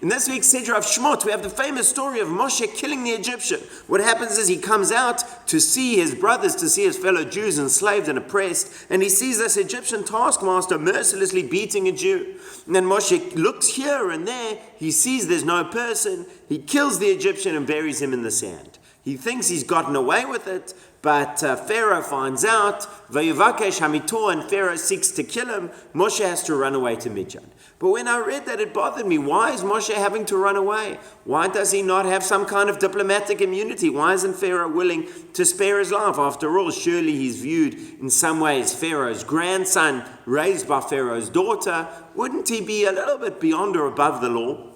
In this week's Sidra of Shmot, we have the famous story of Moshe killing the Egyptian. What happens is he comes out to see his brothers, to see his fellow Jews enslaved and oppressed, and he sees this Egyptian taskmaster mercilessly beating a Jew. And then Moshe looks here and there, he sees there's no person, he kills the Egyptian and buries him in the sand. He thinks he's gotten away with it, but Pharaoh finds out, Vayivakesh Hamito, and Pharaoh seeks to kill him. Moshe has to run away to Midian. But when I read that, it bothered me. Why is Moshe having to run away? Why does he not have some kind of diplomatic immunity? Why isn't Pharaoh willing to spare his life? After all, surely he's viewed in some ways Pharaoh's grandson, raised by Pharaoh's daughter. Wouldn't he be a little bit beyond or above the law?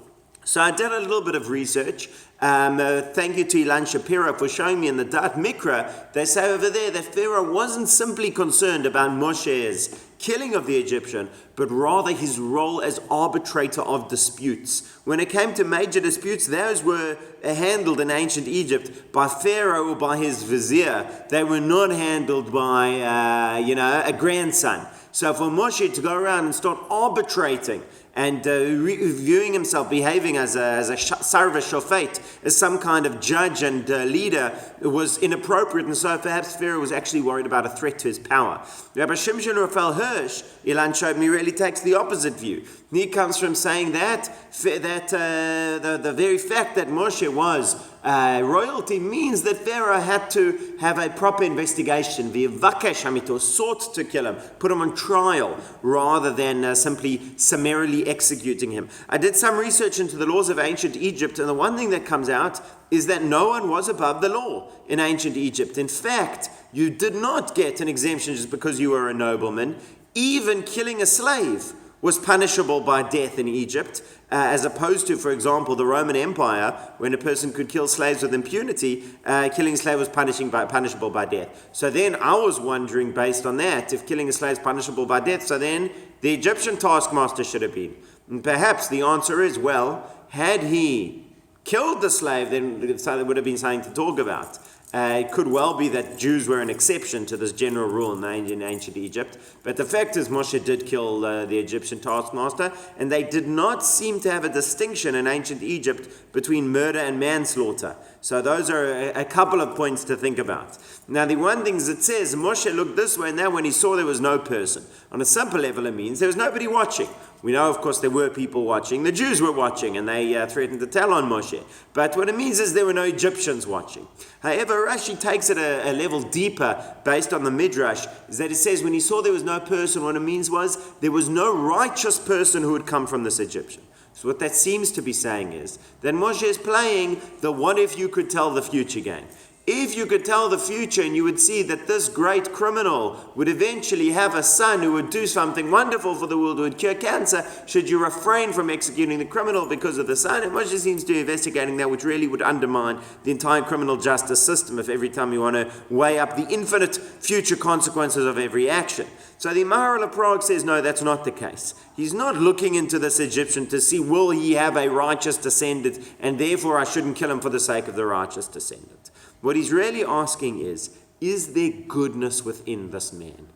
So I did a little bit of research. Thank you to Ilan Shapiro for showing me in the Dat Mikra. They say over there that Pharaoh wasn't simply concerned about Moshe's killing of the Egyptian, but rather his role as arbitrator of disputes. When it came to major disputes, those were handled in ancient Egypt by Pharaoh or by his vizier. They were not handled by, a grandson. So for Moshe to go around and start arbitrating and viewing himself, behaving as a sarva shofet, as some kind of judge and leader, was inappropriate, and so perhaps Pharaoh was actually worried about a threat to his power. Rabbi Shimshon Raphael Hirsch, Ilan showed me, really takes the opposite view. He comes from saying that the very fact that Moshe was royalty means that Pharaoh had to have a proper investigation. V'yivakesh hamito, sought to kill him, put him on trial, rather than simply summarily executing him. I did some research into the laws of ancient Egypt, and the one thing that comes out is that no one was above the law in ancient Egypt. In fact, you did not get an exemption just because you were a nobleman. Even killing a slave was punishable by death in Egypt, as opposed to, for example, the Roman Empire, when a person could kill slaves with impunity. Killing a slave was punishable by death. So then I was wondering, based on that, if killing a slave is punishable by death, so then the Egyptian taskmaster should have been. And perhaps the answer is, well, had he killed the slave, then there would have been something to talk about. It could well be that Jews were an exception to this general rule in ancient Egypt. But the fact is, Moshe did kill the Egyptian taskmaster, and they did not seem to have a distinction in ancient Egypt between murder and manslaughter. So those are a couple of points to think about. Now, the one thing is, it says, Moshe looked this way and that when he saw there was no person. On a simple level, it means there was nobody watching. We know, of course, there were people watching. The Jews were watching, and they threatened to tell on Moshe. But what it means is there were no Egyptians watching. However, Rashi takes it a level deeper based on the Midrash, is that it says when he saw there was no person, what it means was there was no righteous person who would come from this Egyptian. So what that seems to be saying is that Moshe is playing the what if you could tell the future game. If you could tell the future and you would see that this great criminal would eventually have a son who would do something wonderful for the world, who would cure cancer, should you refrain from executing the criminal because of the son? And Moshe seems to be investigating that, which really would undermine the entire criminal justice system if every time you want to weigh up the infinite future consequences of every action. So the Maharal of Prague says, no, that's not the case. He's not looking into this Egyptian to see, will he have a righteous descendant, and therefore I shouldn't kill him for the sake of the righteous descendant. What he's really asking is there goodness within this man?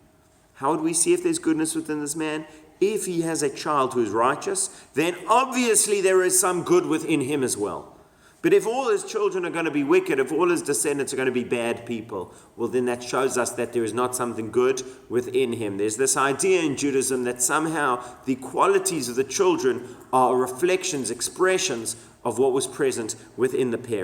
How would we see if there's goodness within this man? If he has a child who is righteous, then obviously there is some good within him as well. But if all his children are going to be wicked, if all his descendants are going to be bad people, well, then that shows us that there is not something good within him. There's this idea in Judaism that somehow the qualities of the children are reflections, expressions of what was present within the parents.